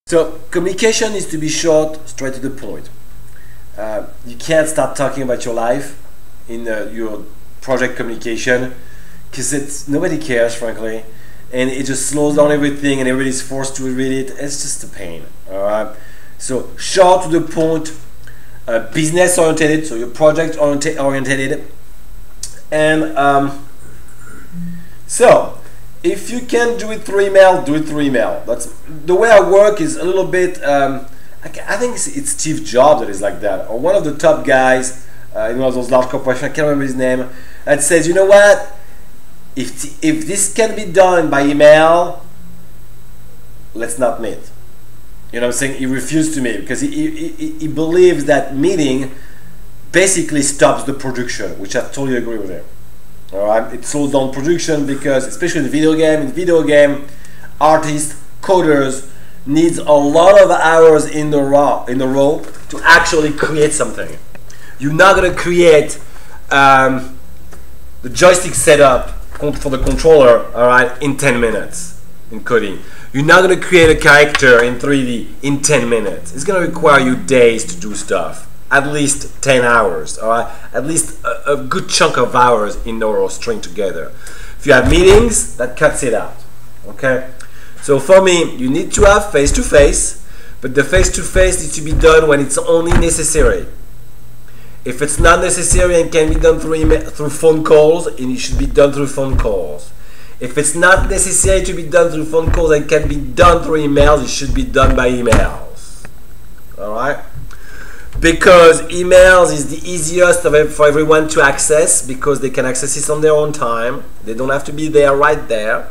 So communication needs to be short, straight to the point. You can't start talking about your life in your project communication because nobody cares, frankly, and it just slows down everything, and everybody's forced to read it. It's just a pain. All right. So short to the point, business oriented. So your project oriented, and so. If you can do it through email, do it through email. That's the way I work. Is a little bit. I think it's Steve Jobs that is like that, or one of the top guys in one of those large corporations. I can't remember his name. That says, you know what? If this can be done by email, let's not meet. You know what I'm saying? He refused to meet because he believes that meeting basically stops the production, which I totally agree with him. Alright, it slows down production because, especially in video game, artists, coders needs a lot of hours in the row to actually create something. You're not gonna create the joystick setup for the controller, alright, in 10 minutes in coding. You're not gonna create a character in 3D in 10 minutes. It's gonna require you days to do stuff. At least 10 hours, all right? At least a good chunk of hours in order to string together. If you have meetings, that cuts it out, okay? So for me, you need to have face-to-face, but the face-to-face needs to be done when it's only necessary. If it's not necessary and can be done through phone calls, it should be done through phone calls. If it's not necessary to be done through phone calls and can be done through emails, it should be done by emails, all right? Because emails is the easiest for everyone to access because they can access it on their own time. They don't have to be there right there.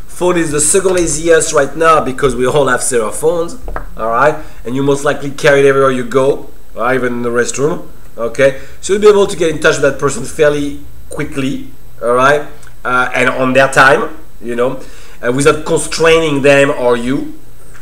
Phone is the second easiest right now because we all have cell phones, all right? And you most likely carry it everywhere you go, or even in the restroom, okay? So you'll be able to get in touch with that person fairly quickly, all right? And on their time, you know, without constraining them or you.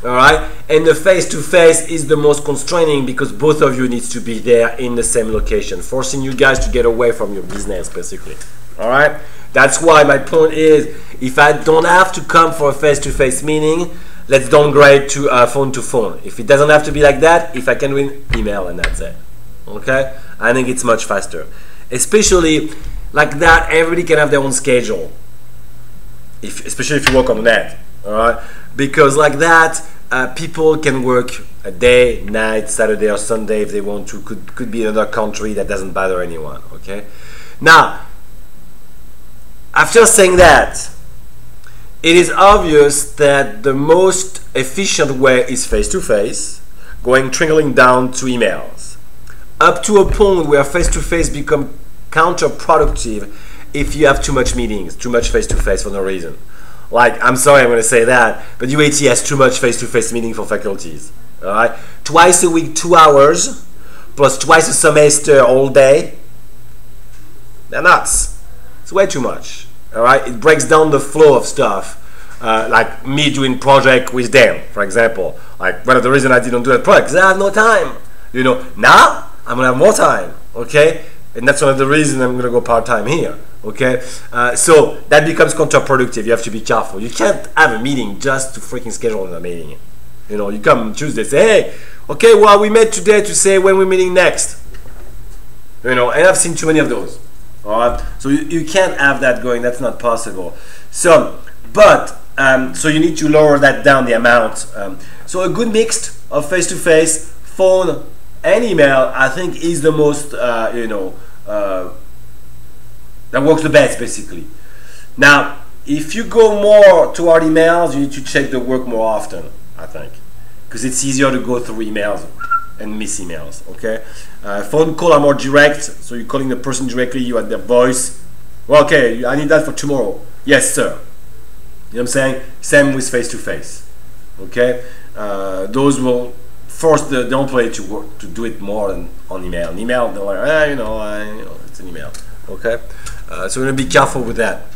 Alright, and the face-to-face is the most constraining because both of you needs to be there in the same location, forcing you guys to get away from your business, basically. Alright, that's why my point is, if I don't have to come for a face-to-face meeting, let's downgrade to phone-to-phone. If it doesn't have to be like that, if I can win, email and that's it. Okay, I think it's much faster. Especially like that, everybody can have their own schedule. Especially if you work on the net. Alright, because like that, people can work a day, night, Saturday or Sunday if they want to. Could be another country, that doesn't bother anyone. Okay. Now, after saying that, it is obvious that the most efficient way is face-to-face, going trickling down to emails, up to a point where face-to-face become counterproductive if you have too much meetings, too much face-to-face for no reason. Like, I'm sorry I'm going to say that, but UAT has too much face-to-face meeting for faculties. All right, twice a week, 2 hours, plus twice a semester, all day. They're nuts. It's way too much. All right, it breaks down the flow of stuff. Like me doing project with them, for example. Like one of the reasons I didn't do that project because I have no time. You know, now I'm gonna have more time. Okay, and that's one of the reasons I'm gonna go part-time here. Okay, so that becomes counterproductive. You have to be careful. You can't have a meeting just to freaking schedule a meeting. You know, you come Tuesday, say, hey, okay, well, we met today to say when we're meeting next. You know, and I've seen too many of those. All right, so you can't have that going. That's not possible. So, but so you need to lower that down, the amount. So a good mix of face-to-face, phone, and email, I think, is the most, you know. That works the best, basically. Now, if you go more toward emails, you need to check the work more often, I think, because it's easier to go through emails and miss emails, okay? Phone call are more direct, so you're calling the person directly, you have their voice. Well, okay, I need that for tomorrow. Yes, sir. You know what I'm saying? Same with face-to-face, okay? Those will force the employee to do it more than on email. On email, they're like, you know, it's an email. Okay, so we're going to be careful with that.